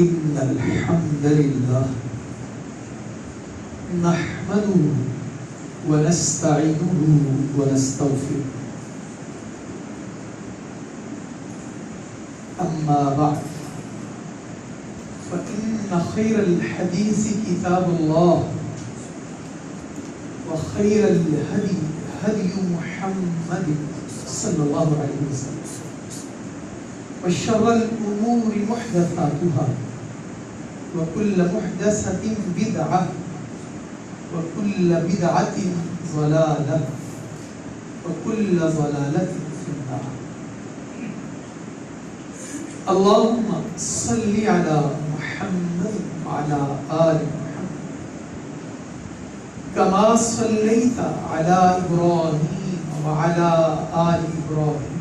إن الحمد لله نحمده ونستعينه ونستغفره أما بعد فإن خير الحديث كتاب الله وخير الهدي هدي محمد صلى الله عليه وسلم وشر الأمور محدثاتها وكل محدثة بدعة وكل بدعة ضلالة وكل ضلالة في النار. اللهم صل على محمد وعلى آل محمد كما صليت على إبراهيم وعلى آل إبراهيم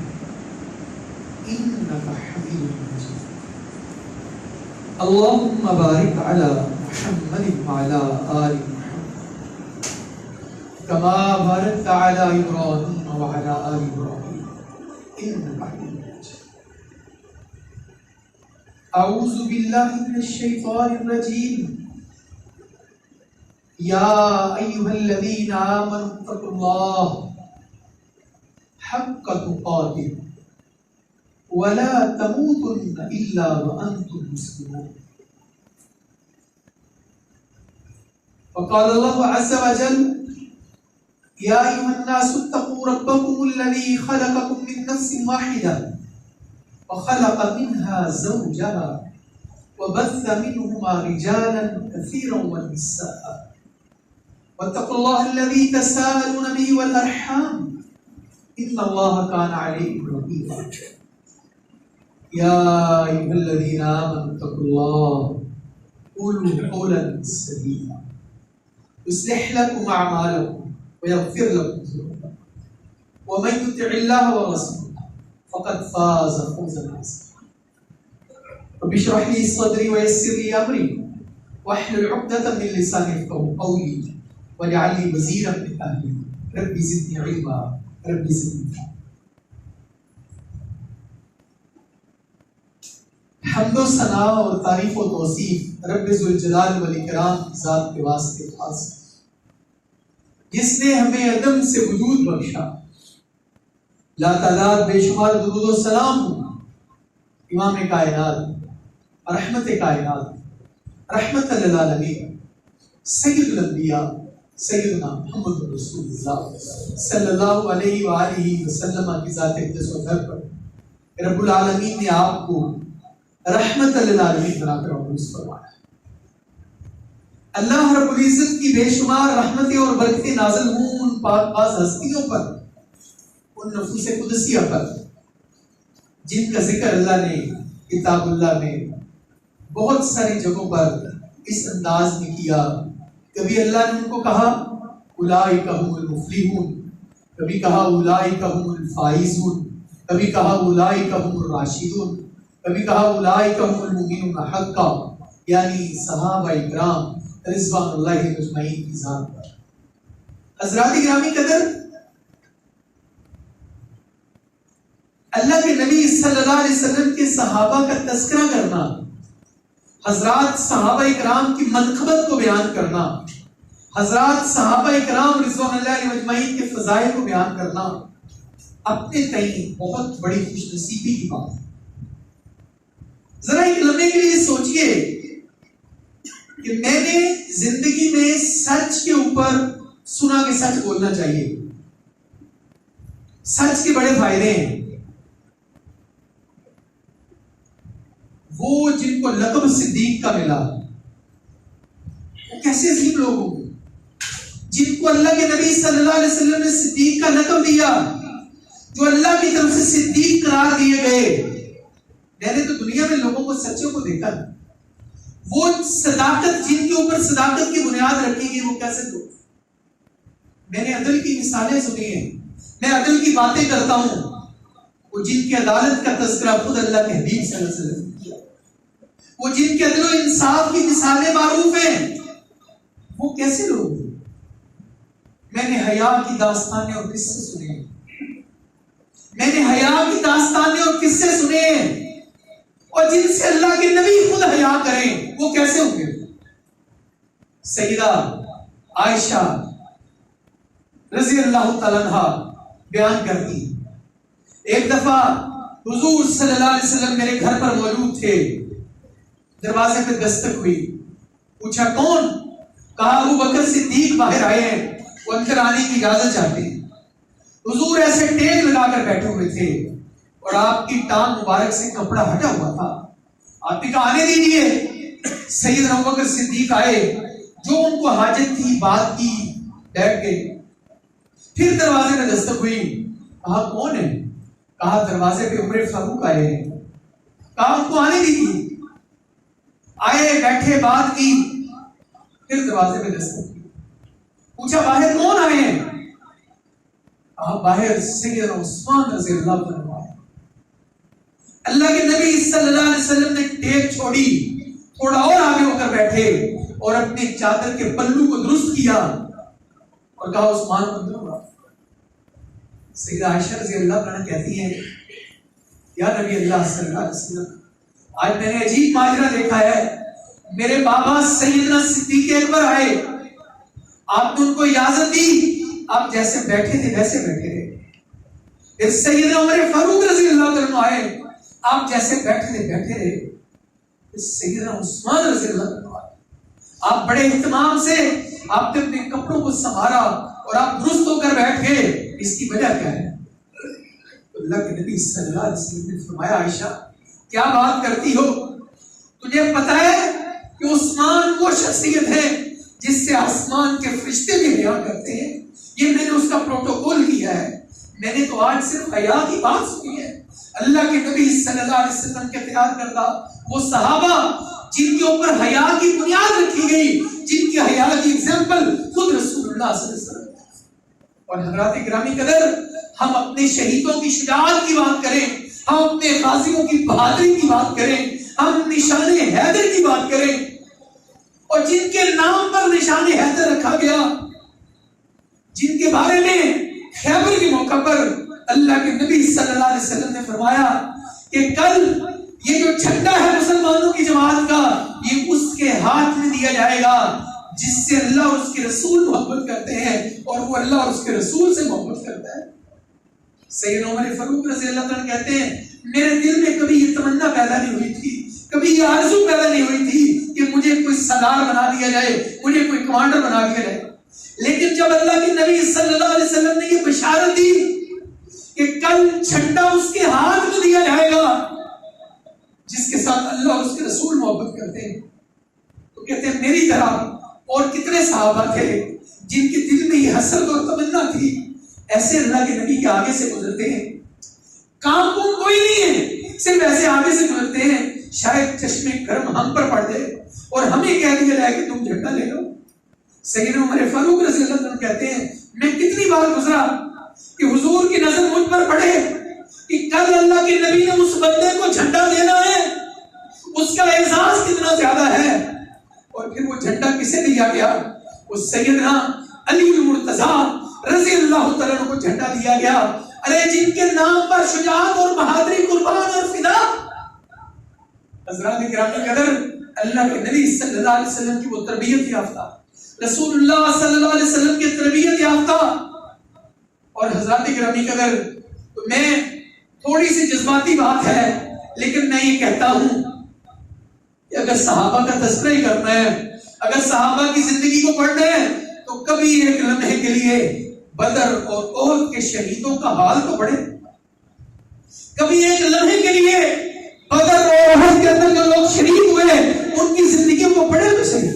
إنك حميد مجيد. اللهم بارك على محمد وعلى آل محمد كما باركت على إبراهيم وعلى آل إبراهيم إنك حميد مجيد. أعوذ بالله من الشيطان الرجيم. يا أيها الذين آمنوا اتقوا الله حق تقاته ولا تموتن إلا وأنتم مسلمون. وقال الله عز وجل: يا أيها الناس اتقوا ربكم الذي خلقكم من نفس واحدة وخلق منها زوجها وبث منهما رجالا كثيرا ونساء واتقوا الله الذي تساءلون به والأرحام إن الله كان عليكم رقيبا. يا أيها الذين آمنوا اتقوا الله قولوا قولا سديدا يصلح لكم أعمالكم ويغفر لكم ذنوبكم ومن يطع الله ورسوله فقد فاز فوزا عظيما. رب اشرح لي صدري ويسر لي أمري واحلل عقدة من لساني يفقهوا قولي واجعل لي وزيرا من أهلي رب زدني علما رب زدني علما. حمد و ثنا اور تعریف و توصیف رب ذوالجلال والاکرام کی ذات کے واسطے خاص ہے جس نے ہمیں عدم سے وجود بخشا. لا تعداد بے شمار درود و سلام امام کائنات رحمت کائنات رحمت للعالمین سید الانبیاء سیدنا محمد رسول اللہ صلی اللہ علیہ وآلہ وسلم کی ذات اقدس و در پر رب العالمین نے آپ کو رحمت للعالمین بنا کر مبعوث فرمایا. اللہ رب العزت کی بے شمار رحمتیں اور برکتیں نازل ہوں ان پاک باز ہستیوں پر، ان نفوس قدسیہ پر جن کا ذکر اللہ نے کتاب اللہ میں بہت ساری جگہوں پر اس انداز میں کیا. کبھی اللہ نے ان کو کہا اولئک هم المفلحون، کبھی کہا اولئک هم الفائزون، کبھی کہا اولئک هم الراشدون، کبھی کہا اولئک هم المؤمنون حقا، یعنی صحابہ اکرام رضوان اللہ اجمعین کی ذات پر. حضرات گرامی قدر، اللہ کے نبی صلی اللہ علیہ وسلم کے صحابہ کا تذکرہ کرنا، حضرات صحابہ اکرام کی منقبت کو بیان کرنا، حضرات صحابہ اکرام رضوان اللہ اجمعین کے فضائل کو بیان کرنا اپنے تئیں بہت بڑی خوش نصیبی کی بات ہے. ذرا ایک لمحے کے لیے سوچئے کہ میں نے زندگی میں سچ کے اوپر سنا کہ سچ بولنا چاہیے، سچ کے بڑے فائدے ہیں. وہ جن کو لقب صدیق کا ملا وہ کیسے عظیم لوگ ہوں گے، جن کو اللہ کے نبی صلی اللہ علیہ وسلم نے صدیق کا لقب دیا، جو اللہ کی طرف سے صدیق قرار دیے گئے. میں نے تو دنیا میں لوگوں کو سچوں کو دیکھا، وہ صداقت جن کے اوپر صداقت کی بنیاد رکھی گئی وہ کیسے لوگ. میں نے عدل کی مثالیں سنی ہیں، میں عدل کی باتیں کرتا ہوں، وہ جن کی عدالت کا تذکرہ خود اللہ کے حبیب صلی اللہ علیہ وسلم نے کیا، وہ جن کے عدل و انصاف کی مثالیں معروف ہیں، وہ کیسے لوگ. میں نے حیا کی داستانیں اور قصے سنے ہیں، میں نے حیا کی داستانیں اور قصے سنے ہیں. اور جن سے اللہ کے نبی خود حیا کریں وہ کیسے ہوں گے؟ سیدہ عائشہ رضی اللہ تعالیٰ عنہا بیان کرتی، ایک دفعہ حضور صلی اللہ علیہ وسلم میرے گھر پر موجود تھے، دروازے پہ دستک ہوئی، پوچھا کون؟ کہا ابو بکر صدیق باہر آئے ہیں، وہ اندر آنے کی اجازت چاہتے ہیں۔ حضور ایسے ٹیک لگا کر بیٹھے ہوئے تھے اور آپ کی ٹانگ مبارک سے کپڑا ہٹا ہوا تھا۔ آپ نے کہا آنے دیجیے۔ سیدنا ابو بکر صدیق آئے، جو ان کو حاجت تھی بات کی، بیٹھ گئے۔ پھر دروازے میں دستک ہوئی، کہا کون ہے؟ کہا دروازے پہ عمر فاروق آئے ہیں۔ کہا ان کو آنے دیجیے۔ آئے، بیٹھے، بات کی، پھر دروازے پہ دستک ہوئی، پوچھا باہر کون آئے ہیں؟ کہا باہر سیدنا عثمان رضی اللہ عنہ آئے۔ اللہ کے نبی صلی اللہ علیہ وسلم نے ٹیک چھوڑی، تھوڑا اور آگے ہو کر بیٹھے اور اپنے چادر کے پلو کو درست کیا اور کہا عثمان اندر ہوا۔ سیدہ عائشہ رضی اللہ عنہ کہتی ہیں یا نبی اللہ صلی اللہ علیہ وسلم، آج میں نے عجیب ماجرا دیکھا ہے۔ میرے بابا سیدنا صدیق اکبر آئے، آپ نے ان کو اجازت دی، آپ جیسے بیٹھے تھے ویسے بیٹھے رہے۔ پھر سیدنا عمر فاروق رضی اللہ عنہ آئے، آپ جیسے بیٹھے تھے بیٹھے رہے۔ پھر سیدنا عثمان رضی اللہ عنہ آئے، آپ بڑے اہتمام سے آپ نے اپنے کپڑوں کو سنبھالا اور آپ درست ہو کر بیٹھ گئے۔ اس کی وجہ کیا ہے؟ اللہ کے نبی صلی اللہ علیہ وسلم نے فرمایا عائشہ کیا بات کرتی ہو؟ تجھے پتا ہے کہ عثمان وہ شخصیت ہے جس سے آسمان کے فرشتے بھی حیا کرتے ہیں۔ یہ میں نے اس کا پروٹوکول کیا ہے، میں نے تو آج صرف حیا کی بات سنی ہے۔ اللہ کے نبی صلی اللہ علیہ وسلم کے تیار کردہ وہ صحابہ جن کے اوپر حیا کی بنیاد رکھی گئی، جن کی حیا کی ایگزامپل خود رسول اللہ صلی اللہ علیہ وسلم۔ اور حضرات گرامی قدر، ہم اپنے شہیدوں کی شجاعت کی بات کریں، ہم اپنے غازیوں کی بہادری کی بات کریں، ہم نشان حیدر کی بات کریں، اور جن کے نام پر نشان حیدر رکھا گیا، جن کے بارے میں خیبر کے موقع پر اللہ کے نبی صلی اللہ علیہ وسلم نے فرمایا کہ کل یہ جو جھنڈا ہے مسلمانوں کی جماعت کا، یہ اس کے ہاتھ میں دیا جائے گا جس سے اللہ اور اس کے رسول محبت کرتے ہیں، اور وہ اللہ اور اس کے رسول سے محبت کرتا ہے۔ سیدنا عمر فاروق رضی اللہ عنہ کہتے ہیں میرے دل میں کبھی یہ تمنا پیدا نہیں ہوئی تھی، کبھی یہ آرزو پیدا نہیں ہوئی تھی کہ مجھے کوئی سردار بنا دیا جائے، مجھے کوئی کمانڈر بنا دیا جائے، لیکن جب اللہ کے نبی صلی اللہ علیہ وسلم نے یہ بشارت دی کہ کل جھنڈا اس کے ہاتھ میں دیا جائے گا جس کے ساتھ اللہ اور اس کے رسول محبت کرتے ہیں، تو کہتے ہیں میری طرح اور کتنے صحابہ تھے جن کے دل میں یہ حسرت اور تمنا تھی، ایسے اللہ کے نبی کے آگے سے گزرتے ہیں، کام کوئی نہیں ہے، صرف ایسے آگے سے گزرتے ہیں، شاید چشمے کرم ہم پر پڑ جائے اور ہمیں کہہ دیا جائے کہ تم جھنڈا لے لو۔ سیدنا عمر فاروق رضی اللہ عنہ کہتے ہیں میں کتنی بار گزرا کہ حضور کی نظر مجھ پر پڑے کہ کل اللہ کے نبی نے اس بندے کو جھنڈا دینا ہے، اس کا اعزاز کتنا زیادہ ہے، اور پھر وہ جھنڈا کسے دیا گیا؟ وہ سیدنا علی المرتضیٰ رضی اللہ تعالیٰ عنہ کو جھنڈا دیا گیا۔ ارے جن کے نام پر شجاعت اور بہادری قربان اور فدا۔ حضرات گرامی قدر، اللہ کے نبی صلی اللہ علیہ وسلم کی وہ تربیت یافتہ، رسول اللہ صلی اللہ علیہ وسلم کی تربیت یافتہ، اور حضرات گرامی قدر میں تھوڑی سی جذباتی بات ہے لیکن میں یہ کہتا ہوں کہ اگر صحابہ کا تذکرہ ہی کرنا ہے، اگر صحابہ کی زندگی کو پڑھنا ہے تو کبھی ایک لمحے کے لیے بدر اور احد کے شہیدوں کا حال تو پڑھے، کبھی ایک لمحے کے لیے بدر اور احد کے اندر جو لوگ شریک ہوئے ان کی زندگیوں کو پڑھے تو صحیح،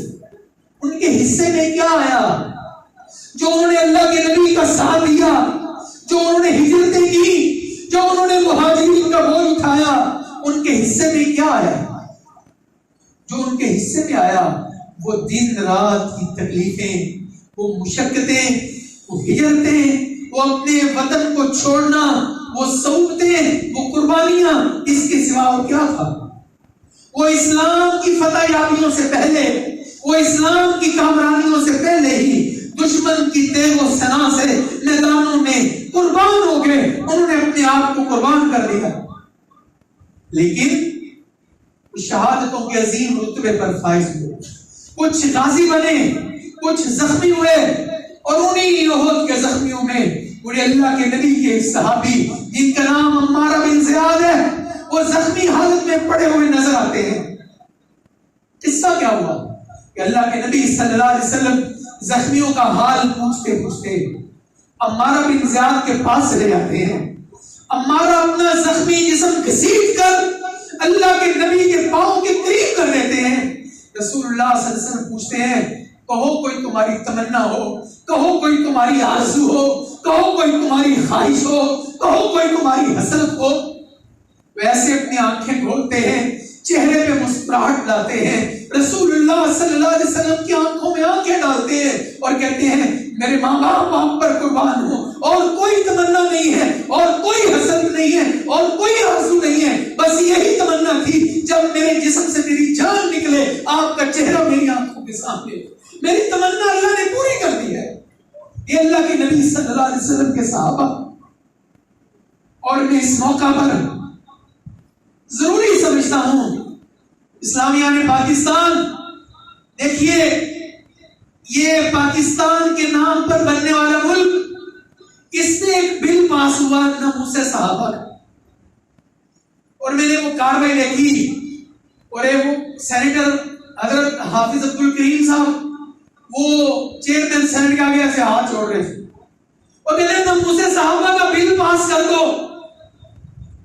ان کے حصے میں کیا آیا، جو انہوں نے اللہ کے نبی کا ساتھ دیا، جو انہوں نے ہجرتیں کی، جو انہوں نے مہاجرین کا بوجھ اٹھایا، ان کے حصے میں کیا آیا؟ جو ان کے حصے میں آیا وہ دن رات کی تکلیفیں، وہ مشقتیں، وہ ہجرتیں، وہ اپنے وطن کو چھوڑنا، وہ صعوبتیں، وہ قربانیاں، اس کے سوا اور کیا تھا؟ وہ اسلام کی فتح یابیوں سے پہلے، وہ اسلام کی کامرانیوں سے پہلے ہی دشمن کی تیغ و سنا سے میدانوں میں قربان ہو گئے، انہوں نے اپنے آپ کو قربان کر دیا۔ لیکن شہادتوں کے عظیم رتبے پر فائز ہوئے، کچھ غازی بنے، کچھ زخمی ہوئے، اور انہی احد کے زخمیوں میں انہیں اللہ کے نبی کے صحابی جن کا نام عمارہ بن زیاد ہے، وہ زخمی حالت میں پڑے ہوئے نظر آتے ہیں۔ قصہ کیا ہوا کہ اللہ کے نبی صلی اللہ علیہ وسلم زخمیوں کا حال پوچھتے پوچھتے عمارہ بن زیاد کے پاس چلے جاتے ہیں۔ عمارہ اپنا زخمی جسم گھسیٹ کر اللہ کے نبی کے پاؤں کے قریب کر دیتے ہیں۔ رسول اللہ صلی اللہ علیہ وسلم پوچھتے ہیں، کہو کوئی تمہاری تمنا ہو، کہو کوئی تمہاری آرزو ہو، کہو کوئی تمہاری خواہش ہو، کہو کوئی تمہاری حسرت ہو۔ ویسے اپنی آنکھیں کھولتے ہیں، چہرے پہ مسکراہٹ لاتے ہیں، رسول اللہ صلی اللہ علیہ وسلم کی آنکھوں میں آنکھیں ڈالتے ہیں اور کہتے ہیں، میرے ماں باپ آپ پر قربان ہوں، اور کوئی تمنا نہیں ہے، اور کوئی حسرت نہیں ہے، اور کوئی آرزو نہیں ہے، بس یہی تمنا تھی جب میرے جسم سے میری جان نکلے آپ کا چہرہ میری آنکھوں کے سامنے۔ میری تمنا اللہ نے پوری کر دی ہے۔ یہ اللہ کے نبی صلی اللہ علیہ وسلم کے صحابہ، اور میں اس موقع پر ضروری سمجھتا ہوں اسلامیہ نے پاکستان، دیکھیے یہ پاکستان کے نام پر بننے والا ملک، اس میں ایک بل پاس ہوا ناموس صحابہ کا، اور میں نے وہ کاروائی دیکھی، اور وہ سینیٹر حضرت حافظ عبد الکریم صاحب وہ چیئرمین سینٹ کے آگے ایسے ہاتھ جوڑ رہے تھے، اور میں نے ناموس صحابہ کا بل پاس کر دو۔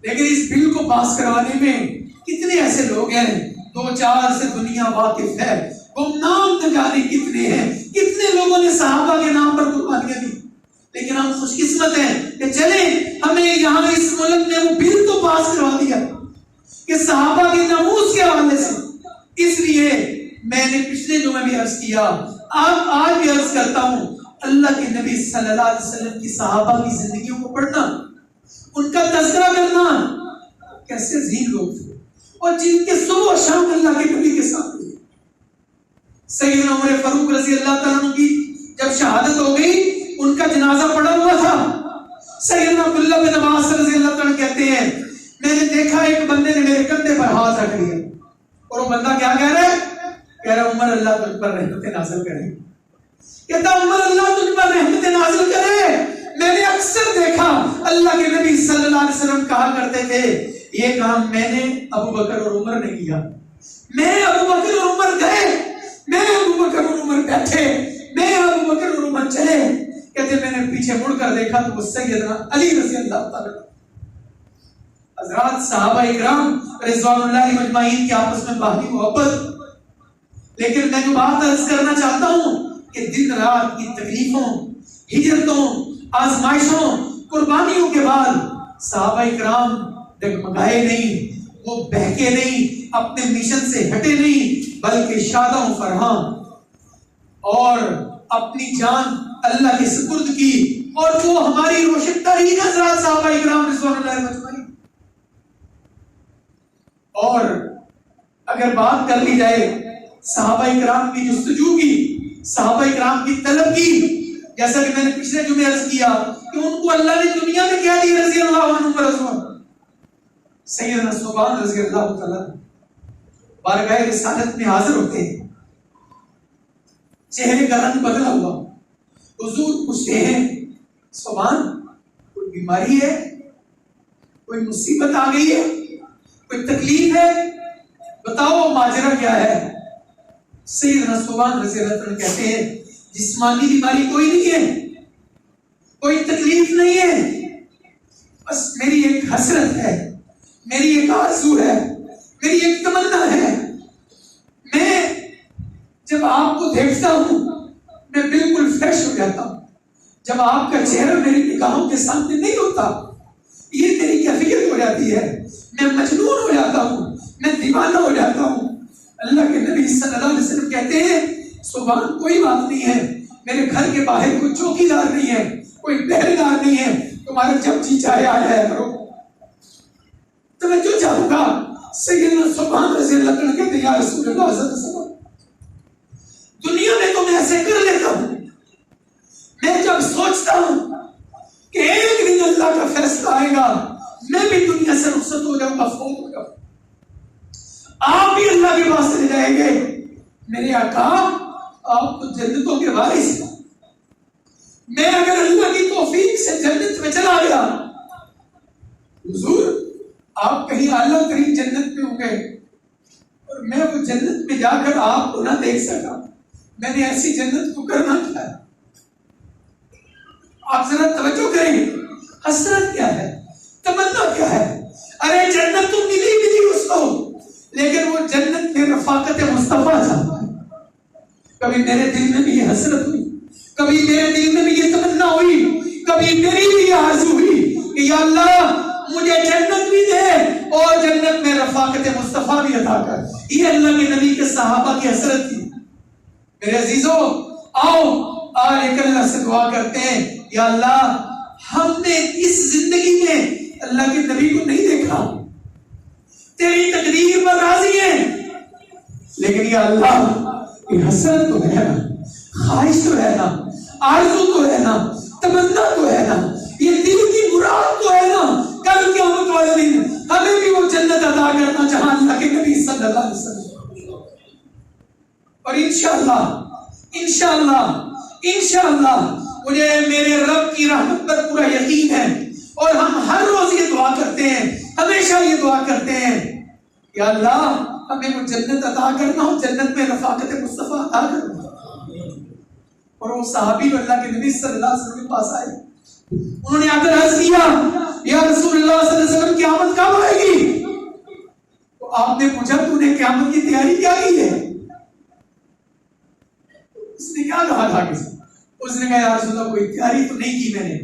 لیکن اس بل کو پاس کروانے میں کتنے ایسے لوگ ہیں، دو چار سے دنیا واقف ہے، وہ نام نہ جانے کتنے ہیں، کتنے لوگوں نے صحابہ کے نام پر قربانیاں دی۔ لیکن ہم خوش قسمت ہیں کہ چلیں ہمیں یہاں اس ملک نے وہ بل تو پاس کروا دیا کہ صحابہ کے ناموس کے حوالے سے۔ اس لیے میں نے پچھلے جمعے بھی عرض کیا، آج بھی عرض کرتا ہوں، اللہ کے نبی صلی اللہ علیہ وسلم کی صحابہ کی زندگیوں کو پڑھنا، ان کا تذکرہ کرنا، کیسے عظیم لوگ تھے، اور جن کے صبح و شام اللہ کے نبی کے ساتھ تھے۔ سیدنا عمر فاروق رضی اللہ تعالیٰ عنہ کی جب شہادت ہو گئی، ان کا جنازہ پڑا ہوا تھا۔ سیدنا عبداللہ بن عباس رضی اللہ تعالیٰ کہتے ہیں، میں نے دیکھا ایک بندے نے میرے کندھے پر ہاتھ رکھ لیا، اور وہ بندہ کیا کہہ رہا ہے؟ کہہ رہا عمر اللہ تجھ پر رحمت نازل کرے۔ کہتا عمر اللہ تجھ پر رحمت نازل کرے۔ میں نے اکثر دیکھا اللہ کے نبی صلی اللہ علیہ وسلم کہا کرتے تھے، یہ کام میں نے ابو بکر اور عمر نے کیا، میں ابو بکر اور عمر گئے، میں ابو بکر اور عمر بیٹھے، میں ابو بکر اور عمر چلے۔ کہتے میں نے پیچھے مڑ کر دیکھا تو وہ سیدنا علی رضی اللہ تعالیٰ۔ حضرات صحابہ اکرام رضوان اللہ مجمعین کی آپس میں باہمی محبت، لیکن میں جو بات عرض کرنا چاہتا ہوں کہ دن رات کی تکلیفوں، ہجرتوں، آزمائشوں، قربانیوں کے بعد صحابہ اکرام ڈگمگائے نہیں، وہ بہکے نہیں، اپنے مشن سے ہٹے نہیں، بلکہ شاداں و فرحاں اور اپنی جان اللہ کے سپرد کی، اور وہ ہماری روشن ترین حضرات صحابہ اکرام رضوان اللہ مجمعین۔ اور اگر بات کر لی جائے صحابہ اکرام کی جستجو کی، صحابہ اکرام کی طلب کی، جیسا کہ میں نے پچھلے جمعے عرض کیا کہ ان کو اللہ نے دنیا میں کیا دی، رضی اللہ عنہ ورضوان۔ سیدنا ثوبان رضی اللہ تعالیٰ بارگاہ رسالت میں حاضر ہوتے ہیں، چہرے کا رنگ بدلا ہوا، حضور پوچھتے ہیں، ثوبان کوئی بیماری ہے، کوئی مصیبت آ گئی ہے، کوئی تکلیف ہے، بتاؤ ماجرا کیا ہے؟ سیدنا ثوبان رضی اللہ عنہ کہتے ہیں، جسمانی بیماری کوئی نہیں ہے، کوئی تکلیف نہیں ہے، بس میری ایک حسرت ہے، میری ایک آرزو ہے، میری ایک تمنا ہے، میں جب آپ کو دیکھتا ہوں میں بالکل فریش ہو جاتا ہوں، جب آپ کا چہرہ میری نگاہوں کے سامنے نہیں ہوتا، یہ میری کیفیت ہو جاتی ہے، میں مجنون ہو جاتا ہوں، میں دیوانہ ہو جاتا ہوں۔ اللہ کے نبی صلی اللہ علیہ وسلم کہتے ہیں، ثوبان کوئی بات نہیں ہے، میرے گھر کے باہر کوئی چوکیدار نہیں ہے، کوئی پہرےدار نہیں ہے، تمہارا جب جی چاہے آ جایا کرو، تو میں جو چاہوں گا۔ سیدنا ثوبان رضی اللہ عنہ کہتے ہیں، یا رسول اللہ صلی اللہ علیہ وسلم، دنیا میں تو میں ایسے کر لیتا ہوں، میں جب سوچتا ہوں کہ ایک دن اللہ کا فیصلہ آئے گا، میں بھی دنیا سے رخصت ہو جاؤں گا، فوت ہو جاؤں، آپ بھی اللہ کے پاس چلے جائیں گے. میرے آقا آپ تو جنتوں کے وارث ہیں. میں اگر اللہ کی توفیق سے جنت میں چلا گیا، حضور آپ کہیں اعلیٰ ترین جنت میں ہوں گے اور میں وہ جنت میں جا کر آپ کو نہ دیکھ سکا، میں نے ایسی جنت کو کرنا کیا ہے؟ آپ ذرا توجہ کریں، حسرت کیا ہے، تمنا کیا ہے؟ ارے جنت تو ملی اس کو، لیکن وہ جنت میں رفاقت مصطفیٰ چاہتا ہے. کبھی میرے دل میں بھی یہ حسرت ہوئی، کبھی میرے دل میں بھی یہ تمنا ہوئی، کبھی میری بھی یہ آرزو ہوئی کہ یا اللہ مجھے جنت بھی دے اور جنت میں رفاقت مصطفیٰ بھی عطا کر. یہ اللہ کے نبی کے صحابہ کی حسرت تھی. میرے عزیزو آؤ آج ایک اللہ سے دعا کرتے ہیں، یا اللہ ہم نے اس زندگی میں اللہ کے نبی کو نہیں دیکھا، تیری تقدیر پر راضی ہیں، لیکن یا اللہ یہ حسرت تو ہے نا، خواہش تو ہے نا، آرزو تو ہے نا، تمنا تو ہے نا، یہ دل کی مراد تو ہے نا، کل قیامت والے دن ہمیں بھی وہ جنت عطا کرنا جہاں اللہ کے نبی صلی اللہ علیہ وسلم. اور انشاءاللہ مجھے میرے رب کی رحمت پر پورا یقین ہے، اور ہم ہر روز یہ دعا کرتے ہیں، ہمیشہ یہ دعا کرتے ہیں، یا اللہ ہمیں وہ جنت عطا کرنا ہو، جنت میں رفاقت مصطفیٰ عطا کرنا. اور وہ صحابی اللہ کے نبی صلی اللہ علیہ وسلم کے پاس آئے، انہوں نے آ کر عرض کیا یا رسول اللہ صلی اللہ علیہ وسلم قیامت کب آئے گی؟ تو آپ نے پوچھا تو نے قیامت کی تیاری کیا کی ہے؟ اس نے کیا کہا تھا؟ اس نے کہا یا رسول اللہ کوئی تیاری تو نہیں کی میں نے،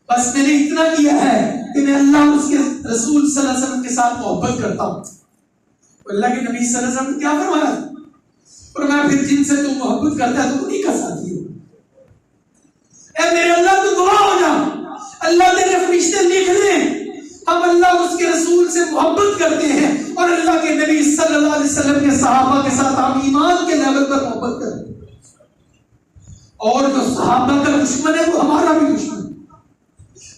بس میں نے اتنا کیا ہے کہ میں اللہ اور اس کے رسول صلی اللہ علیہ وسلم کے ساتھ محبت کرتا ہوں. اللہ کے نبی صلی اللہ علیہ وسلم نے کیا فرمایا؟ فرمایا پھر جن سے تو محبت کرتا ہے تو انہیں کا ساتھی ہو. اے میرے اللہ تو دعا ہو جا، اللہ تیرے فرشتے لکھ لیں ہم اللہ اور اس کے رسول سے محبت کرتے ہیں، اور اللہ کے نبی صلی اللہ علیہ وسلم کے صحابہ کے ساتھ ہم ایمان کے لیول پر محبت کرتے ہیں. اور جو صحابہ کا دشمن ہے وہ ہمارا بھی دشمن ہے.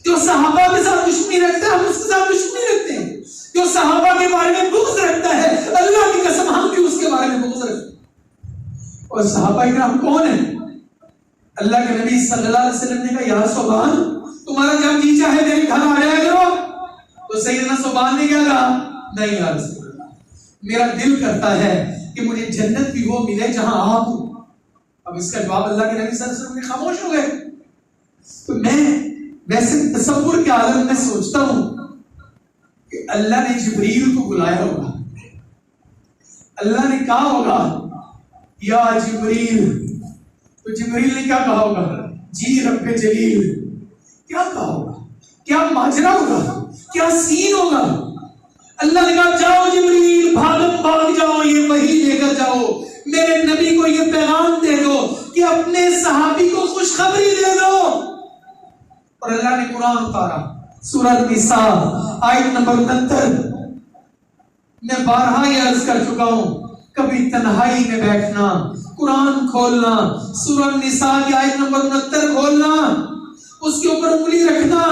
جو صحابہ کے ساتھ دشمنی رکھتا ہے ہم اس کے ساتھ دشمنی رکھتے ہیں. جو صحابہ کے بارے میں بغض رکھتا ہے اللہ کی قسم ہم بھی اس کے بارے میں بغض رکھتے ہیں. اور صحابہ کرام کون ہیں؟ اللہ کے نبی صلی اللہ علیہ وسلم نے کہا یا صوبان تمہارا جب جی چاہے میرے گھر آیا کرو. تو سیدنا صوبان نے کیا کہا؟ نہیں یا رسول اللہ میرا دل کرتا ہے کہ مجھے جنت بھی وہ ملے جہاں آپ ہوں. اب اس کا جواب اللہ کے نبی صلی اللہ علیہ وسلم نے خاموش ہو گئے. تو میں ویسے تصور کے عالم میں سوچتا ہوں کہ اللہ نے جبریل کو بلایا ہوگا، اللہ نے کہا ہوگا یا جبریل، تو جبریل نے کیا کہا ہوگا؟ جی رب جلیل. کیا کہا ہوگا؟ کیا ماجرا ہوگا؟ کیا سین ہوگا؟ اللہ نے کہا جاؤ جبریل بھاگ جاؤ، یہ وحی لے کر جاؤ، میرے نبی کو یہ پیغام دے دو کہ اپنے صحابی کو خوشخبری دے دو. اور اللہ نے قرآن اتارا سورہ نساء آیت نمبر 69. میں بارہا یہ عرض کر چکا ہوں، کبھی تنہائی میں بیٹھنا، قرآن کھولنا، سورہ نساء کی آیت نمبر 69 کھولنا، اس کے اوپر انگلی رکھنا.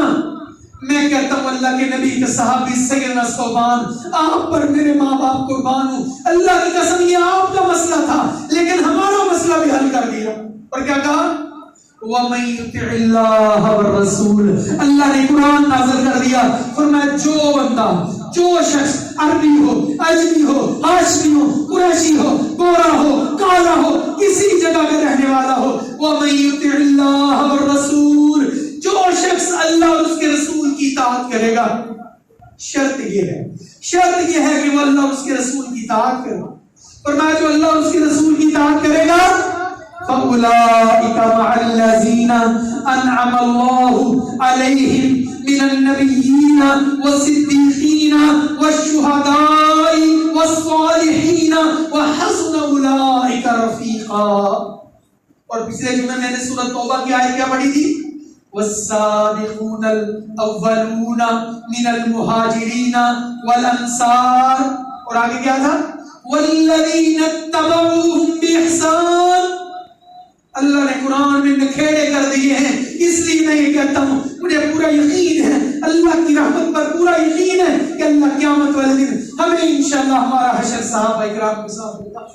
میں کہتا ہوں اللہ کے نبی کے صحابی سیدنا صوبان آپ پر میرے ماں باپ قربان ہوں، اللہ کی قسم یہ آپ کا مسئلہ تھا لیکن ہمارا مسئلہ بھی حل کر دیا. اور کیا کہا؟ وَمَن يُطِعِ اللَّهَ وَالرَّسُولَ. اللہ نے قرآن نازل کر دیا، فرمایا جو بندہ، جو شخص عربی ہو، اجمی ہو، ہاشمی ہو، قریشی ہو، گورا ہو، کالا ہو، کسی جگہ کا رہنے والا ہو، وَمَن يُطِعِ اللَّهَ وَالرَّسُولَ، جو شخص اللہ اور اس کے رسول کی اطاعت کرے گا. شرط یہ ہے کہ وہ اللہ اور اس کے رسول کی اطاعت کرے. فرمایا جو اللہ اور اس کے رسول کی اطاعت کرے گا فَأُولَئِكَ مَعَ الَّذِينَ أَنْعَمَ اللَّهُ عَلَيْهِمْ مِنَ النَّبِيِّينَ وَالصِّدِّيقِينَ وَالشُّهَدَاءِ وَالصَّالِحِينَ وَحَسُنَ أُولَئِكَ رَفِيقًا. اور پچھلے جمعے میں نے سورۃ توبہ کی آیت کیا پڑھی تھی؟ وَالسَّابِقُونَ الْأَوَّلُونَ مِنَ الْمُهَاجِرِينَ وَالْأَنصَارِ. اور آگے کیا تھا؟ وَالَّذِينَ اتَّبَعُوهُمْ بِإِحْسَانٍ. اللہ نے قرآن میں نکھیڑے کر دیے ہیں، اس لیے میں یہ کہتا ہوں مجھے پورا یقین ہے، اللہ کی رحمت پر پورا یقین ہے کہ اللہ قیامت والے دن ہمیں انشاءاللہ ہمارا حشر صحابہ اکرام کے ساتھ ہوگا۔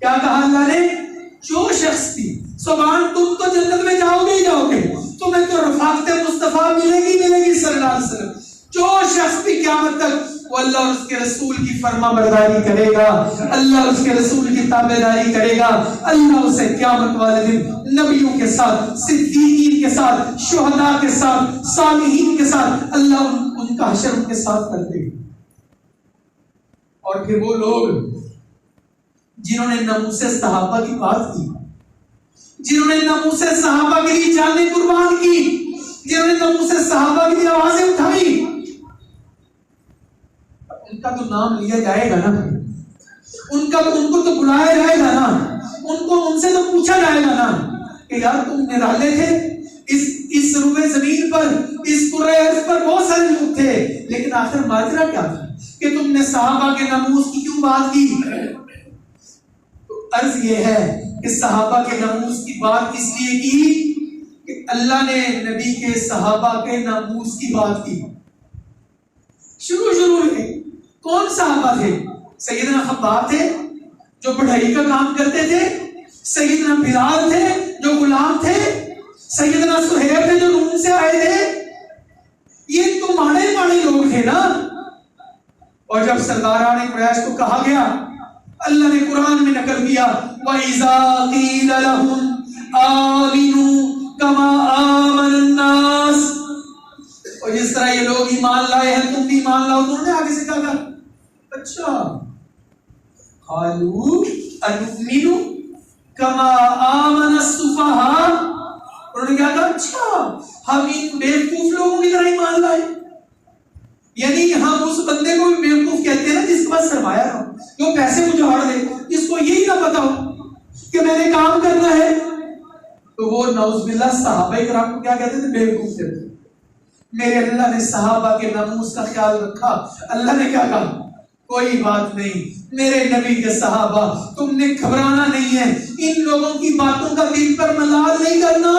کیا کہا اللہ نے؟ جو شخص بھی سبحان، تم تو جنت میں جاؤ گے ہی جاؤ گے، تمہیں تو رفاقت مصطفیٰ ملے گی صلی اللہ علیہ وسلم۔ جو شخص بھی قیامت تک وہ اللہ اور اس کے رسول کی فرما برداری کرے گا، اللہ اور اس کے رسول کی تابعداری کرے گا، اللہ اسے قیامت والے دن نبیوں کے ساتھ، صدیقین کے ساتھ، شہداء کے ساتھ، صالحین کے ساتھ، اللہ ان کا حشر ان کے ساتھ کر دے گا۔ اور پھر وہ لوگ جنہوں نے ناموس صحابہ کی بات کی، جنہوں نے ناموس صحابہ کے لیے جانیں قربان کی، جنہوں نے ناموس صحابہ کے لیے آوازیں اٹھائی، ان کا تو نام لیا جائے گا نا، ان کو تو بلایا جائے گا نا، ان سے تو پوچھا جائے گا نا کہ یار تم نرالے تھے، اس روئے زمین پر، اس کرۂ ارض پر بہت سارے لوگ تھے، لیکن آخر ماجرا کیا تھا کہ تم نے صحابہ کے ناموس کی کیوں بات کی؟ تو عرض یہ ہے کہ صحابہ کے ناموس کی بات اس لیے کی کہ اللہ نے نبی کے صحابہ کے ناموس کی بات کی۔ شروع میں کون صحابہ تھے؟ سیدنا خباب تھے جو بڑھائی کا کام کرتے تھے، سیدنا بلال تھے جو غلام تھے، سیدنا سہیب تھے جو روم سے آئے تھے، یہ تو ماڑے لوگ تھے نا۔ اور جب سرداران قریش کو کہا گیا، اللہ نے قرآن میں نقل کیا وَإِذَا قِيلَ لَهُمْ آمِنُوا كَمَا آمَنَ النَّاسِ، اور جس طرح یہ لوگ ایمان لائے ہیں تم بھی ایمان لاؤ، تو انہوں نے آگے سے کہا اچھا قالوا انؤمن کما آمن السفہاء، انہوں نے کیا کہا اچھا ہم ان بیوقوف لوگوں کی طرح ایمان لائے، یعنی ہم اس بندے کو بھی بیوقوف کہتے ہیں نا جس کے پاس سرمایہ ہو، جو پیسے کو جھاڑ دے، جس کو یہی نہ پتا ہو کہ میں نے کام کرنا ہے، تو وہ نعوذ باللہ صحابہ کرام کو کیا کہتے تھے؟ بیوقوف کہتے تھے۔ میرے اللہ نے صحابہ کے ناموس کا خیال رکھا، اللہ نے کیا کہا؟ کوئی بات نہیں میرے نبی کے صحابہ، تم نے گھبرانا نہیں ہے، ان لوگوں کی باتوں کا دل پر ملال نہیں کرنا۔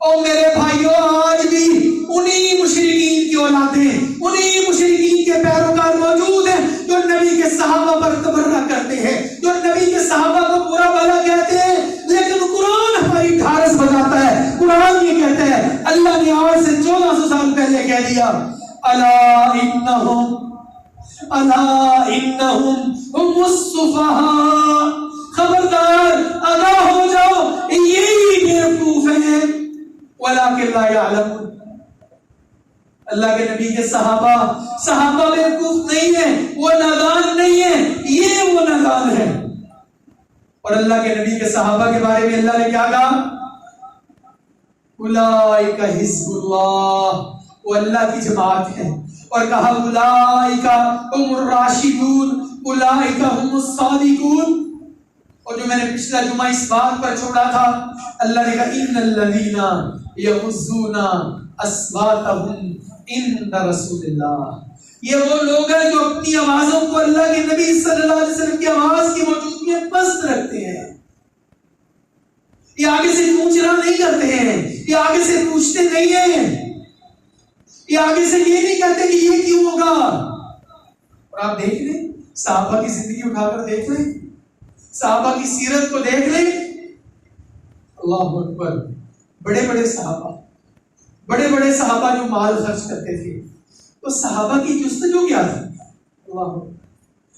اور میرے بھائیوں آج بھی انہی مشرکین کی اولادیں، انہی مشرکین کے پیروکار موجود ہیں جو نبی کے صحابہ پر تبرہ کرتے ہیں، جو نبی کے صحابہ کو برا بھلا کہتے ہیں، لیکن قرآن ہماری ڈھارس بجاتا ہے، قرآن یہ کہتا ہے، اللہ نے آج سے 1400 سال پہلے کہہ دیا الا انہم ہم السفہاء، خبردار آگاہ ہو جاؤ یہی بیوقوف ہیں، ولکن لا یعلمون، اللہ کے نبی کے صحابہ بیوقوف نہیں ہیں، وہ نادان نہیں ہیں، یہ وہ نادان ہے۔ اور اللہ کے نبی کے صحابہ کے بارے میں اللہ نے کیا کہا؟ اولئک حزب اللہ، وہ اللہ کی جماعت ہے، اور کہا اولئک هم الراشدون، اولئک هم الصادقون۔ اور جو میں نے پچھلا جمعہ اس بات پر چھوڑا تھا، اللہ نے کہا ان الذین یغضون اصواتهم عند رسول اللہ، یہ وہ لوگ ہیں جو اپنی آوازوں کو اللہ کے نبی صلی اللہ علیہ وسلم کی آواز کی موجودگی میں پست رکھتے ہیں، یہ آگے سے پوچھنا نہیں کرتے ہیں، یہ آگے سے پوچھتے نہیں ہیں، یہ آگے سے یہ نہیں کہتے کہ یہ کیوں ہوگا۔ اور آپ دیکھ لیں صحابہ کی زندگی اٹھا کر دیکھ لیں، صحابہ کی سیرت کو دیکھ لیں، اللہ اکبر، بڑے بڑے صحابہ جو مال خرچ کرتے تھے، تو صحابہ کی جستجو کیا تھی؟ اللہ اکبر۔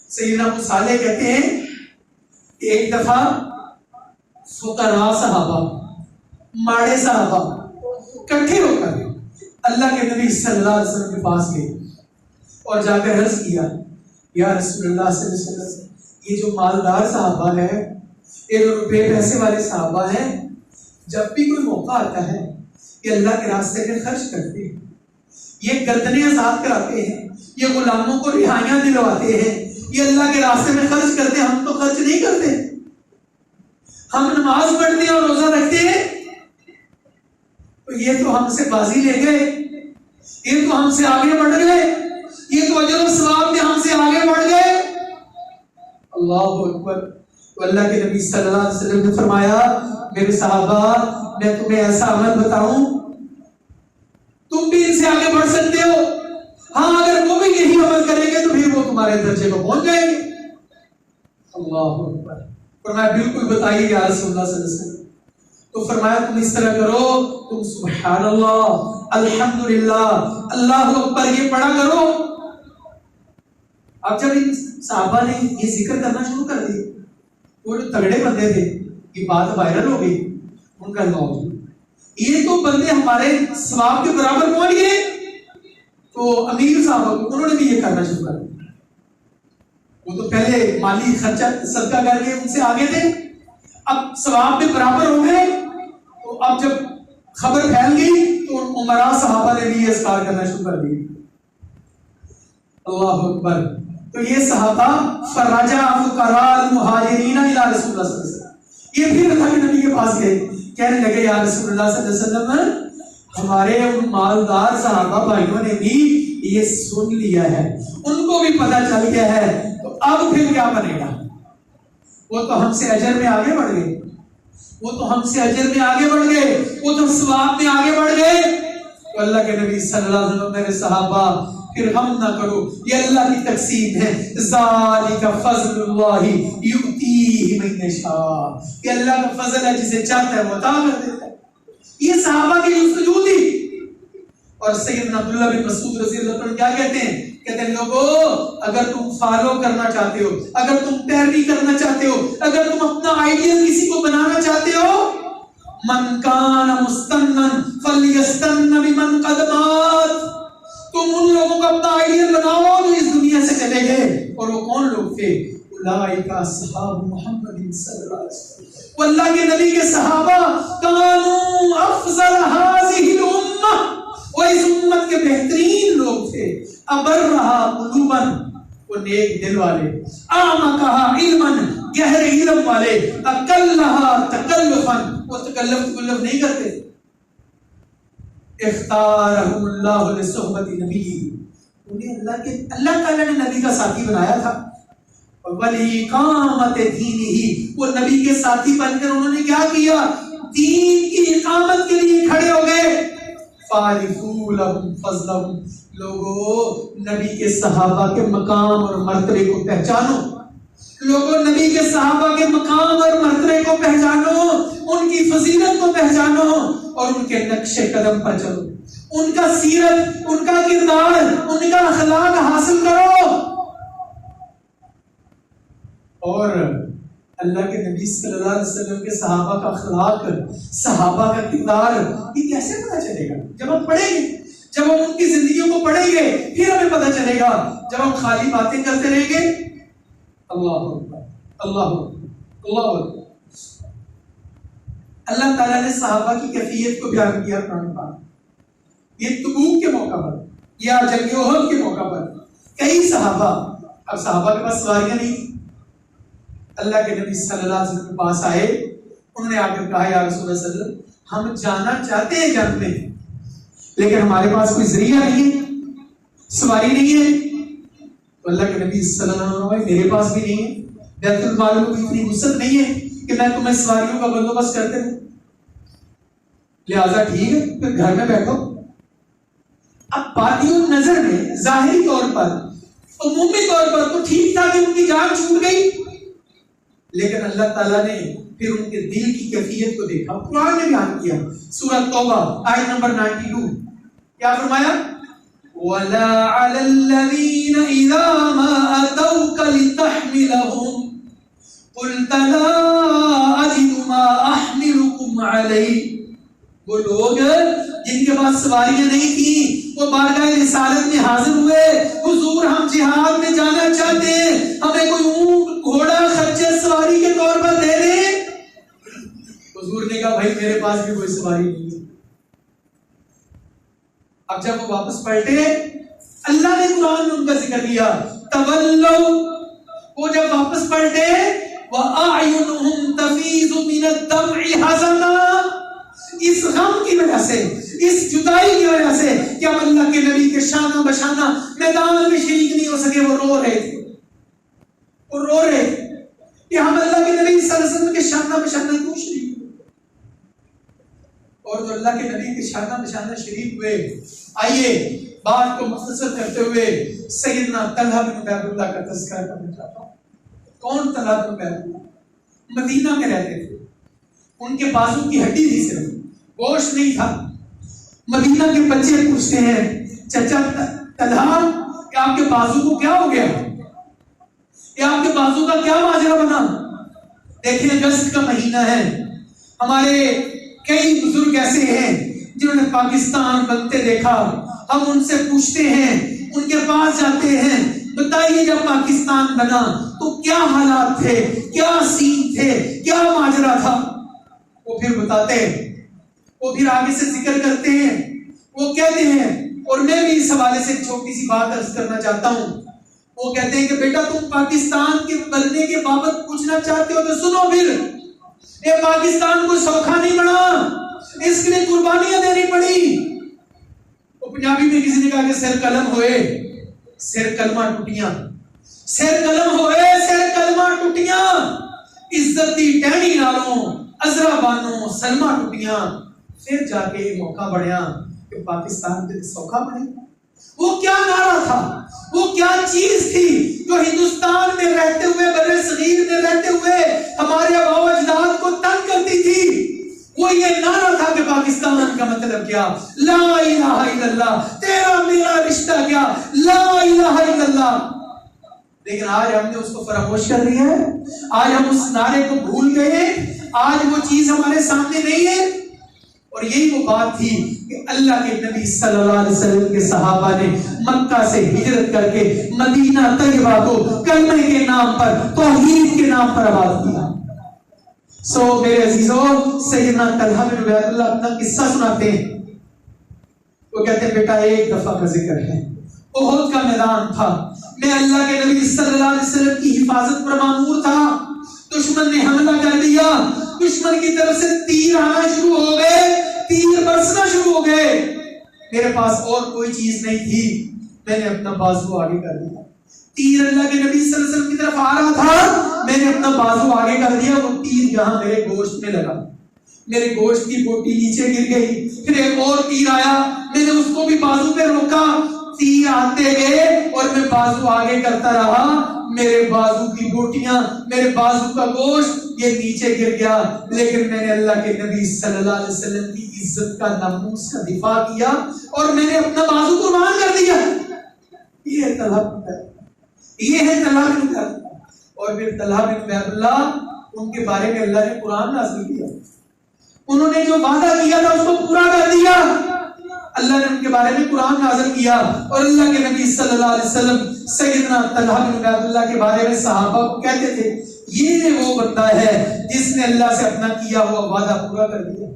سیدنا ابو صالح کہتے ہیں کہ ایک دفعہ فقراء صحابہ، ماڑے صحابہ اکٹھے ہو کر اللہ کے نبی صلی اللہ علیہ وسلم کے پاس گئے اور جا کر عرض کیا یا رسول اللہ صلی اللہ علیہ وسلم، یہ جو مالدار صحابہ ہے، یہ جو روپے پیسے والے صحابہ ہیں، جب بھی کوئی موقع آتا ہے یہ اللہ کے راستے میں خرچ کرتے ہیں، یہ گردنیں آزاد کراتے ہیں، یہ غلاموں کو رہائیاں دلواتے ہیں، یہ اللہ کے راستے میں خرچ کرتے ہیں، ہم تو خرچ نہیں کرتے، ہم نماز پڑھتے ہیں اور روزہ رکھتے ہیں، تو یہ تو ہم سے بازی لے گئے، یہ تو ہم سے آگے بڑھ گئے، یہ تو اجر و ثواب میں ہم سے آگے بڑھ گئے۔ اللہ اکبر۔ تو اللہ کے نبی صلی اللہ علیہ وسلم نے فرمایا میرے صحابہ، میں تمہیں ایسا عمل بتاؤں تم بھی ان سے آگے بڑھ سکتے ہو، ہاں اگر وہ بھی یہی عمل کرے ہمارے درجے کو پہنچ جائیں گے. اللہ اکبر. فرمایا بالکل بتائیے یا رسول اللہ صلی اللہ علیہ وسلم. تو فرمایا تم اس طرح کرو, تم سبحان اللہ الحمدللہ اللہ اکبر یہ پڑھا کرو. اب جب ان صحابہ نے یہ ذکر کرنا شروع کر دیا, وہ جو تگڑے بندے تھے, یہ بات وائرل ہو گئی, ان کا نام یہ تو بندے ہمارے ثواب کے برابر پہنچ گئے. تو امیر صاحب انہوں نے بھی یہ کرنا شروع کر دیا. وہ تو پہلے مالی خرچہ صدقہ کر کے ان سے آگے تھے, اب ثواب میں برابر ہو گئے. تو اب جب خبر پھیل گئی تو عمراء صحابہ نے بھی یہ اذکار کرنا شروع کر دی. اللہ اکبر. تو یہ صحابہ فرجع فقراء المہاجرین الی رسول اللہ صلی اللہ علیہ وسلم, یہ پھر اللہ کے نبی کے پاس گئے, کہنے لگے یا رسول اللہ صلی اللہ علیہ وسلم ہمارے ان مالدار صحابہ بھائیوں نے بھی یہ سن لیا ہے, ان کو بھی پتہ چل گیا ہے, تو اب پھر کیا بنے گا؟ وہ تو ہم سے اجر میں آگے بڑھ گئے, وہ تو ہم سے اجر میں آگے بڑھ گئے, وہ تو ثواب میں آگے بڑھ گئے. تو اللہ کے نبی صلی اللہ علیہ وسلم میرے صحابہ پھر غم نہ کرو, یہ اللہ کی تقسیم ہے. ذالک فضل اللہ یؤتیہ من یشاء, یہ اللہ کا فضل ہے, جسے چاہتا ہے وہ عطا کر دیتا ہے. یہ صحابہ کی جستجو تھی. اور سیدنا عبداللہ بن مسعود رضی اللہ عنہ کیا کہتے ہیں؟ کہتے ہیں لوگوں اگر تم فالو کرنا چاہتے ہو, اگر تم پیروی کرنا چاہتے ہو, اگر تم اپنا آئیڈیل کسی کو بنانا چاہتے ہو, من کان مستنن فلیستن بمن قد مات, تم ان لوگوں کا اپنا آئیڈیل بناؤ جو اس دنیا سے چلے گئے. اور وہ کون لوگ تھے؟ اولئک اصحاب محمد صلی اللہ علیہ وسلم, وہ اللہ کے نبی کے صحابہ کانوا افضل هذه الامه, وہ اس امت کے بہترین لوگ تھے. ابرہا قلوبا, وہ نیک دل والے, اعمقہا علما, گہرے علم والے, اقلہا تکلفا, وہ تکلف نہیں کرتے. اختارہم اللہ لصحبت نبی, انہیں اللہ تعالیٰ نے نبی کا ساتھی بنایا تھا. وَلِإِقَامَةِ دِينِهِ, وہ نبی کے ساتھی بن کر انہوں نے کیا کیا؟ دین کی اقامت کے لیے کھڑے ہو گئے. فَعَرِفُوا لَهُمْ فَضْلَهُمْ, لوگوں نبی کے صحابہ کے مقام اور مرتبے کو پہچانو. لوگوں نبی کے صحابہ کے مقام اور مرتبے کو پہچانو, ان کی فضیلت کو پہچانو, اور ان کے نقش قدم پر چلو. ان کا سیرت, ان کا کردار, ان کا اخلاق حاصل کرو. اور اللہ کے نبی صلی اللہ علیہ وسلم کے صحابہ کا اخلاق, صحابہ کا کردار, یہ کیسے پتہ چلے گا؟ جب ہم پڑھیں گے, جب ہم ان کی زندگیوں کو پڑھیں گے, پھر ہمیں پتہ چلے گا. جب ہم خالی باتیں کرتے رہیں گے, اللہ اکبر اللہ اکبر اللہ اکبر. اللہ تعالیٰ نے صحابہ کی کیفیت کو بیان کیا قرآن پاک. یہ تبوک کے موقع پر یا جنگ احد کے موقع پر کئی صحابہ, اب صحابہ کے پاس سواریاں نہیں, اللہ کے نبی صلی اللہ علیہ وسلم کے پاس آئے, انہوں نے آ کر کہا یا رسول اللہ صلی اللہ علیہ وسلم ہم جانا چاہتے ہیں جنگ میں, لیکن ہمارے پاس کوئی ذریعہ نہیں ہے, سواری نہیں ہے. تو اللہ کے نبی صلی اللہ علیہ وسلم میرے پاس بھی نہیں ہے, بیت المال میں اتنی وسعت نہیں ہے کہ میں تمہیں سواریوں کا بندوبست کرتے ہوں, لہذا ٹھیک ہے پھر گھر میں بیٹھو. اب بادیوں نظر میں ظاہری طور پر, عمومی طور پر تو ٹھیک تھا کہ ان کی جان چھوٹ گئی, لیکن اللہ تعالیٰ نے پھر ان کے دل کی کیفیت کو دیکھا. قرآن نے بیان کیا سورہ توبہ آیت نمبر 92, کیا فرمایا؟ وَلَا عَلَى الَّذِينَ إِذَا مَا أَتَوْكَ لِتَحْمِلَهُمْ قُلْتَ لَا أَجِدُ مَا أَحْمِلُكُمْ عَلَيْهِ, وہ لوگ جن کے پاس سواریاں نہیں تھیں وہ بارگاہ رسالت میں حاضر ہوئے, حضور ہم جہاد میں جانا چاہتے ہیں, ہمیں کوئی اونٹ گھوڑا خچر سواری کے طور پر دے دیں. حضور نے کہا بھائی میرے پاس بھی کوئی سواری نہیں ہے. اب جب وہ واپس پلٹے, اللہ نے قرآن میں ان کا ذکر کیا, تولوا, وہ جب واپس پلٹے, وَأَعْيُنُهُمْ تَفِيضُ مِنَ الدَّمْعِ حَزَنًا, اس غم کی وجہ سے, اس جدائی کی وجہ سے کہ ہم اللہ کے نبی کے شانہ بشانہ میدان میں شریک نہیں ہو سکے, وہ رو رہے تھے, وہ رو رہے تھے کہ ہم اللہ کے نبی صلی اللہ علیہ وسلم کے شانہ بشانہ کیوں شریک. اور جو اللہ کے نبی کے شانہ نشانہ شریف ہوئے، آئیے بات کو مختصر کرتے ہوئے سیدنا طلحہ بن عبید اللہ کا تذکرہ کرنا چاہتا ہوں۔ کون طلحہ بن عبید اللہ؟ مدینہ میں رہتے تھے، ان کے بازو کی ہڈی تھی، صرف گوشت نہیں تھا۔ مدینہ کے بچے پوچھتے ہیں چچا طلحہ کہ آپ کے بازو کو کیا ہو گیا، کہ آپ کے بازو کا کیا ماجرا بنا؟ دیکھیں اگست کا مہینہ ہے، ہمارے کئی بزرگ ایسے ہیں جنہوں نے پاکستان بنتے دیکھا، ہم ان سے پوچھتے ہیں، ان کے پاس جاتے ہیں، بتائیے جب پاکستان بنا تو کیا حالات تھے، کیا سین تھے، کیا ماجرا تھا؟ وہ پھر بتاتے ہیں، وہ پھر آگے سے ذکر کرتے ہیں، وہ کہتے ہیں، اور میں بھی اس حوالے سے چھوٹی سی بات عرض کرنا چاہتا ہوں۔ وہ کہتے ہیں کہ بیٹا تم پاکستان کے بننے کے بابت پوچھنا چاہتے ہو تو سنو، پھر یہ پاکستان کو سوکھا نہیں بنا، اس کے لیے قربانیاں دینی پڑی۔ وہ پنجابی میں کسی نے کہا کہ سر قلم ہوئے سر کلمہ ٹوٹیاں، سر قلم ہوئے سر کلمہ ٹوٹیاں، عزت دی ٹہنی نالوں عذرا بانو سلمہ ٹوٹیاں، پھر جا کے موقع بڑھیا کہ پاکستان کے سوکھا بنے۔ وہ کیا نعرہ تھا، وہ کیا چیز تھی جو ہندوستان میں رہتے ہوئے، بر صغیر میں رہتے ہوئے ہمارے آباء و اجداد کو تنگ کرتی تھی؟ وہ یہ نعرہ تھا کہ پاکستان کا مطلب کیا؟ لا الہ الا اللہ، تیرا میرا رشتہ کیا؟ لا الہ الا اللہ۔ لیکن آج ہم نے اس کو فراموش کر لیا ہے، آج ہم اس نعرے کو بھول گئے ہیں، آج وہ چیز ہمارے سامنے نہیں ہے۔ اور یہی وہ بات تھی کہ اللہ کے نبی صلی اللہ علیہ وسلم کے صحابہ نے مکہ سے ہجرت کر کے مدینہ طیبہ کو کلمہ کے نام پر، توحید کے نام پر آباد کیا۔ سو میرے عزیزوں، سیدنا طلحہ بن عبید اللہ اپنا قصہ سناتے ہیں۔ وہ کہتے ہیں بیٹا ایک دفعہ کا ذکر ہے، احد کا میدان تھا، میں اللہ کے نبی صلی اللہ علیہ وسلم کی حفاظت پر مامور تھا، دشمن نے حملہ کر دیا، دشمن کی طرف سے تیر آنا شروع ہو گئے، تیر برسنا شروع ہو گئے، میرے پاس اور کوئی چیز نہیں تھی، میں نے اپنا بازو آگے کر دیا، تیر اللہ کے نبی صلی اللہ علیہ وسلم کی طرف آ رہا تھا، میں نے اپنا بازو آگے کر دیا، وہ تیر جہاں میرے گوشت میں لگا، میرے گوشت کی بوٹی نیچے گر گئی، پھر ایک اور تیر آیا، میں نے اس کو بھی بازو پہ روکا، تیر آتے گئے اور میں بازو آگے کرتا رہا، میرے بازو کی بوٹیاں، میرے بازو کا گوشت یہ نیچے گر گیا، لیکن میں نے اللہ کے نبی صلی اللہ علیہ وسلم کی عزت کا، ناموس کا دفاع کیا اور میں نے اپنا بازو قربان کر دیا۔ یہ ہے طلحہ بن عبید اللہ۔ اور پھر طلحہ بن عبید اللہ، ان کے بارے میں اللہ نے قرآن نازل کیا، انہوں نے جو وعدہ کیا تھا اس کو پورا کر دیا، اللہ نے ان کے بارے میں قرآن نازل کیا۔ اور اللہ کے نبی صلی اللہ علیہ وسلم سیدنا طلحہ بن عبید اللہ کے بارے میں صحابہ کو کہتے تھے، یہ وہ بندہ ہے جس نے اللہ سے اپنا کیا ہوا وعدہ پورا کر دیا،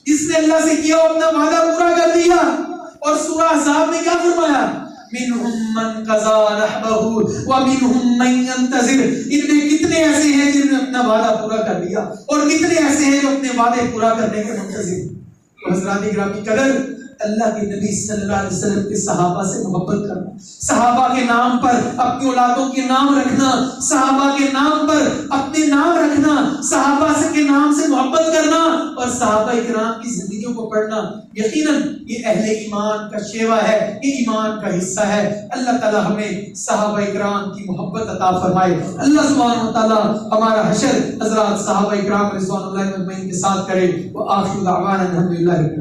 جس نے اللہ سے کیا ہوا اپنا وعدہ پورا کر دیا۔ اور سورہ احزاب میں کیا فرمایا؟ منہم من قضا نحبہ ومنہم من ينتظر، ان میں کتنے ایسے ہیں جنہوں نے اپنا وعدہ پورا کر لیا اور کتنے ایسے ہیں جو اپنے وعدے پورا کرنے کے منتظر۔ تو حضرات گرامی قدر، اللہ کے نبی صلی اللہ علیہ وسلم کے صحابہ سے محبت کرنا، صحابہ کے نام پر اپنی اولادوں کے نام رکھنا، صحابہ کے نام پر اپنے نام رکھنا، صحابہ سے کے نام سے محبت کرنا اور صحابہ اکرام کی زندگیوں کو پڑھنا، یقیناً یہ اہل ایمان کا شیوا ہے، یہ ایمان کا حصہ ہے۔ اللہ تعالی ہمیں صحابہ اکرام کی محبت عطا فرمائے۔ اللہ سبحانہ و تعالی ہمارا حشر حضرات صحابہ اکرام رضوان اللہ اجمعین کے ساتھ کرے۔ وآخر دعوانا الحمدللہ۔